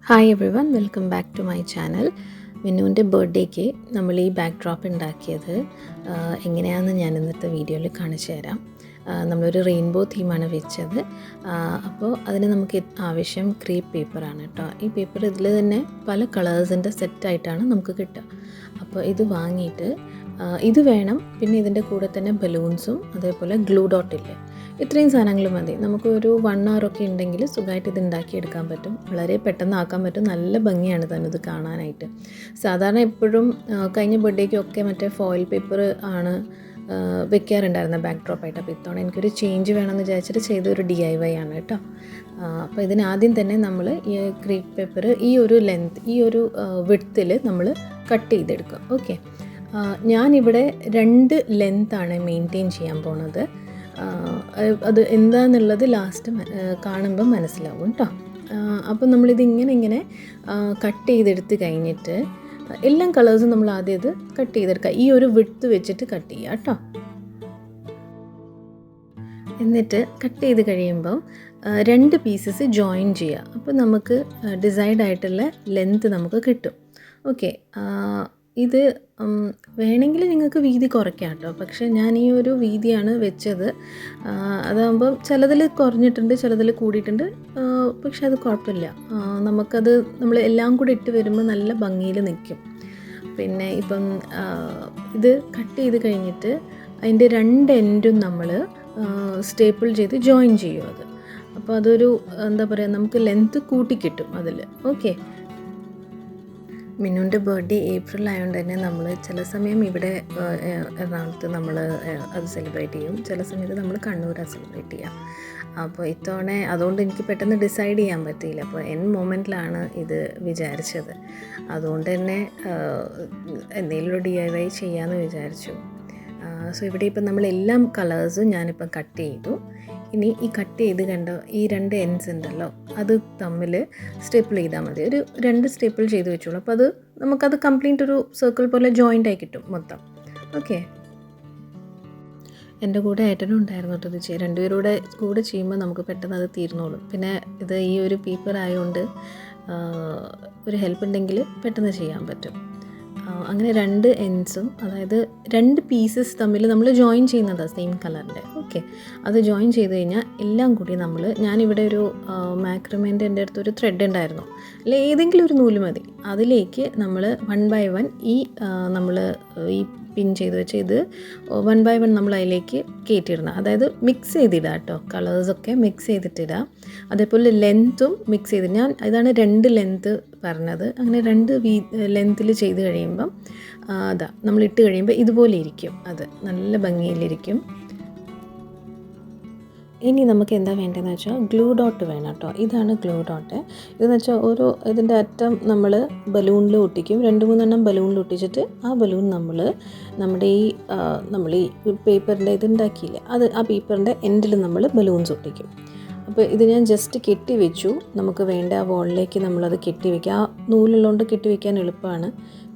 Hi everyone, welcome back to my channel. മിന്നുവിൻ്റെ ബർത്ത്ഡേക്ക് നമ്മൾ ഈ ബാക്ക് ഡ്രോപ്പ് ഉണ്ടാക്കിയത് എങ്ങനെയാണെന്ന് ഞാൻ ഇന്നത്തെ വീഡിയോയിൽ കാണിച്ചു തരാം. നമ്മളൊരു റെയിൻബോ തീമാണ് വെച്ചത്. അപ്പോൾ അതിന് നമുക്ക് ആവശ്യം ക്രീപ്പ് പേപ്പറാണ് കേട്ടോ. ഈ പേപ്പർ ഇതിൽ തന്നെ പല കളേഴ്സിൻ്റെ സെറ്റായിട്ടാണ് നമുക്ക് കിട്ടുക. അപ്പോൾ ഇത് വാങ്ങിയിട്ട് ഇത് വേണം. പിന്നെ ഇതിൻ്റെ കൂടെ തന്നെ ബലൂൺസും അതേപോലെ ഗ്ലൂ ഡോട്ടില്ലേ, ഇത്രയും സാധനങ്ങൾ മതി. നമുക്കൊരു 1 hour ഒക്കെ ഉണ്ടെങ്കിൽ സുഖമായിട്ട് ഇത് ഉണ്ടാക്കിയെടുക്കാൻ പറ്റും. വളരെ പെട്ടെന്ന് ആക്കാൻ പറ്റും. നല്ല ഭംഗിയാണ് തന്നെ ഇത് കാണാനായിട്ട്. സാധാരണ എപ്പോഴും കഴിഞ്ഞ ബർത്ത്ഡേക്കൊക്കെ മറ്റേ ഫോയിൽ പേപ്പർ ആണ് വെക്കാറുണ്ടായിരുന്ന ബാക്ക് ഡ്രോപ്പായിട്ട്. അപ്പോൾ ഇത്തവണ എനിക്കൊരു ചേഞ്ച് വേണമെന്ന് വിചാരിച്ചിട്ട് ചെയ്തൊരു DIY ആണ് കേട്ടോ. അപ്പോൾ ഇതിനാദ്യം തന്നെ നമ്മൾ ഈ ക്രീപ്പ് പേപ്പർ ഈ ഒരു ലെങ്ത്, ഈ ഒരു വിഡ്ത്തിൽ നമ്മൾ കട്ട് ചെയ്തെടുക്കുക. ഓക്കെ, ഞാനിവിടെ 2 ലെങ്താണ് മെയിൻറ്റെയിൻ ചെയ്യാൻ പോണത്. അത് എന്താണെന്നുള്ളത് ലാസ്റ്റ് കാണുമ്പോൾ മനസ്സിലാവും കേട്ടോ. അപ്പോൾ നമ്മളിത് ഇങ്ങനെ കട്ട് ചെയ്തെടുത്ത് കഴിഞ്ഞിട്ട് എല്ലാ കളേഴ്സും നമ്മൾ ആദ്യം ഇത് കട്ട് ചെയ്തെടുക്കുക. ഈ ഒരു വിഡ്ത്ത് വെച്ചിട്ട് കട്ട് ചെയ്യുക കേട്ടോ. എന്നിട്ട് കട്ട് ചെയ്ത് കഴിയുമ്പം 2 പീസസ് ജോയിൻ ചെയ്യുക. അപ്പോൾ നമുക്ക് ഡിസൈഡ് ആയിട്ടുള്ള ലെങ്ത്ത് നമുക്ക് കിട്ടും. ഓക്കെ, ഇത് വേണമെങ്കിൽ നിങ്ങൾക്ക് വീതി കുറയ്ക്കാം കേട്ടോ. പക്ഷേ ഞാൻ ഈ ഒരു വീതിയാണ് വെച്ചത്. അതാകുമ്പം ചിലതിൽ കുറഞ്ഞിട്ടുണ്ട്, ചിലതിൽ കൂടിയിട്ടുണ്ട്. പക്ഷെ അത് കുഴപ്പമില്ല. നമുക്കത് നമ്മൾ എല്ലാം കൂടി ഇട്ട് വരുമ്പോൾ നല്ല ഭംഗിയിൽ നിൽക്കും. പിന്നെ ഇപ്പം ഇത് കട്ട് ചെയ്ത് കഴിഞ്ഞിട്ട് അതിൻ്റെ 2 എൻഡും നമ്മൾ സ്റ്റേപ്പിൾ ചെയ്ത് ജോയിൻ ചെയ്യും. അത് അപ്പോൾ അതൊരു എന്താ പറയുക, നമുക്ക് ലെങ്ത്ത് കൂട്ടിക്കിട്ടും അതിൽ. ഓക്കെ, മിന്നുവിൻ്റെ ബർത്ത്ഡേ ഏപ്രിൽ ആയതുകൊണ്ട് തന്നെ നമ്മൾ ചില സമയം ഇവിടെ എറണാകുളത്ത് നമ്മൾ അത് സെലിബ്രേറ്റ് ചെയ്യും, ചില സമയത്ത് നമ്മൾ കണ്ണൂരാണ് സെലിബ്രേറ്റ് ചെയ്യുക. അപ്പോൾ ഇത്തവണ അതുകൊണ്ട് എനിക്ക് പെട്ടെന്ന് ഡിസൈഡ് ചെയ്യാൻ പറ്റിയില്ല. അപ്പോൾ മൊമെൻറ്റിലാണ് ഇത് വിചാരിച്ചത്. അതുകൊണ്ട് തന്നെ എന്തെങ്കിലും ഒരു DIY ചെയ്യാമെന്ന് വിചാരിച്ചു. സോ ഇവിടെ ഇപ്പം നമ്മളെല്ലാം കളേഴ്സും ഞാനിപ്പം കട്ട് ചെയ്തു. ഇനി ഈ കട്ട് ചെയ്ത് കണ്ട ഈ 2 എൻഡ്സ് ഉണ്ടല്ലോ, അത് തമ്മിൽ സ്റ്റേപ്പിൾ ചെയ്താൽ മതി. ഒരു 2 സ്റ്റേപ്പിൾ ചെയ്ത് വെച്ചോളൂ. അപ്പോൾ അത് നമുക്കത് കംപ്ലീറ്റ് ഒരു സർക്കിൾ പോലെ ജോയിൻ്റ് ആയി കിട്ടും മൊത്തം. ഓക്കെ, എൻ്റെ കൂടെ ഏട്ടനും ഉണ്ടായിരുന്നു കേട്ടോ. ഇത് രണ്ടുപേരുടെ കൂടെ ചെയ്യുമ്പോൾ നമുക്ക് പെട്ടെന്ന് അത് തീർന്നോളും. പിന്നെ ഇത് ഈ ഒരു പേപ്പർ ആയതുകൊണ്ട് ഒരു ഹെൽപ്പ് ഉണ്ടെങ്കിൽ പെട്ടെന്ന് ചെയ്യാൻ പറ്റും. അങ്ങനെ 2 എൻഡ്സും, അതായത് 2 പീസസ് തമ്മിൽ നമ്മൾ ജോയിൻ ചെയ്യുന്നതാണ് സെയിം കളറിൻ്റെ. ഓക്കെ, അത് ജോയിൻ ചെയ്ത് കഴിഞ്ഞാൽ എല്ലാം കൂടി ഞാനിവിടെ ഒരു മാക്രമേൻ്റെ എൻ്റെ അടുത്തൊരു ത്രെഡ് ഉണ്ടായിരുന്നു, അല്ലെ ഏതെങ്കിലും ഒരു നൂല് മതി. അതിലേക്ക് നമ്മൾ 1 by 1 നമ്മൾ ഈ പിൻ ചെയ്ത് വെച്ച് ഇത് 1 by 1 നമ്മൾ അതിലേക്ക് കയറ്റിയിടണം. അതായത് മിക്സ് ചെയ്തിടുക കേട്ടോ, കളേഴ്സൊക്കെ മിക്സ് ചെയ്തിട്ടിടുക. അതേപോലെ ലെങ്ത്തും മിക്സ് ചെയ്ത്, ഇതാണ് 2 ലെങ്ത്ത് പറഞ്ഞത്. അങ്ങനെ 2 ലെങ്ത്തിൽ ചെയ്ത് കഴിയുമ്പം നമ്മൾ ഇട്ട് കഴിയുമ്പോൾ ഇതുപോലെ ഇരിക്കും. അത് നല്ല ഭംഗിയിലിരിക്കും. ഇനി നമുക്ക് എന്താ വേണ്ടതെന്ന് വെച്ചാൽ ഗ്ലൂ ഡോട്ട് വേണം കേട്ടോ. ഇതാണ് ഗ്ലൂ ഡോട്ട്. ഇതെന്ന് വെച്ചാൽ ഇതിൻ്റെ അറ്റം നമ്മൾ ബലൂണിൽ ഒട്ടിക്കും. 2-3 എണ്ണം ബലൂണിൽ ഒട്ടിച്ചിട്ട് ആ ബലൂൺ നമ്മൾ ഈ പേപ്പറിൻ്റെ ഇതുണ്ടാക്കിയില്ലേ, ആ പേപ്പറിൻ്റെ എൻഡിൽ നമ്മൾ ബലൂൺസ് ഒട്ടിക്കും. അപ്പോൾ ഇത് ഞാൻ ജസ്റ്റ് കെട്ടി വെച്ചു. നമുക്ക് വേണ്ട ആ വോളിലേക്ക് നമ്മളത് കെട്ടി വയ്ക്കുക. ആ നൂലുള്ളതുകൊണ്ട് കെട്ടി വയ്ക്കാൻ എളുപ്പമാണ്.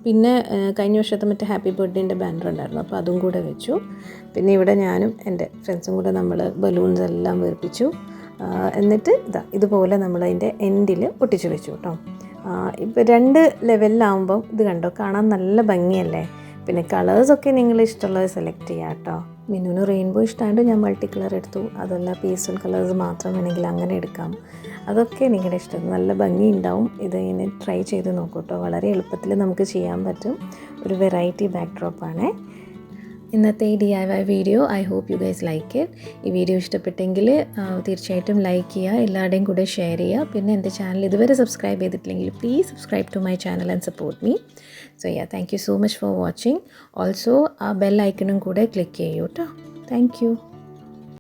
പിന്നെ കഴിഞ്ഞ വർഷത്തെ മറ്റേ ഹാപ്പി ബർത്ത്ഡേൻ്റെ ബാനർ ഉണ്ടായിരുന്നു, അപ്പോൾ അതും കൂടെ വെച്ചു. പിന്നെ ഇവിടെ ഞാനും എൻ്റെ ഫ്രണ്ട്സും കൂടെ നമ്മൾ ബലൂൺസ് എല്ലാം വീർപ്പിച്ചു. എന്നിട്ട് ഇതുപോലെ നമ്മളതിൻ്റെ എൻഡിൽ ഒട്ടിച്ചു വെച്ചു കേട്ടോ. ഇപ്പോൾ 2 ലെവലിലാവുമ്പം ഇത് കണ്ടോ, കാണാൻ നല്ല ഭംഗിയല്ലേ. പിന്നെ കളേഴ്സൊക്കെ നിങ്ങൾ ഇഷ്ടമുള്ളത് സെലക്ട് ചെയ്യാം കേട്ടോ. മിന്നുവിന് റെയിൻബോ ഇഷ്ടമായിട്ട് ഞാൻ മൾട്ടി കളർ എടുത്തു. അതല്ല പേസ്റ്റൽ കളേഴ്സ് മാത്രം വേണമെങ്കിൽ അങ്ങനെ എടുക്കാം. അതൊക്കെ നിങ്ങളുടെ ഇഷ്ടം. നല്ല ഭംഗി ഉണ്ടാവും. ഇതിങ്ങനെ ട്രൈ ചെയ്ത് നോക്കൂ കേട്ടോ. വളരെ എളുപ്പത്തിൽ നമുക്ക് ചെയ്യാൻ പറ്റും. ഒരു വെറൈറ്റി ബാക്ക് ഡ്രോപ്പാണ് ഇന്നത്തെ ഈ DIY video. I hope you guys like it. ഈ വീഡിയോ ഇഷ്ടപ്പെട്ടെങ്കിൽ തീർച്ചയായിട്ടും ലൈക്ക് ചെയ്യുക, എല്ലാവരുടെയും കൂടെ ഷെയർ ചെയ്യുക. പിന്നെ എൻ്റെ ചാനൽ ഇതുവരെ സബ്സ്ക്രൈബ് ചെയ്തിട്ടില്ലെങ്കിൽ please subscribe to my channel and support me. So thank you so much for watching. Also ആ ബെൽ ഐക്കണും കൂടെ ക്ലിക്ക് ചെയ്യൂ കേട്ടോ. Thank U.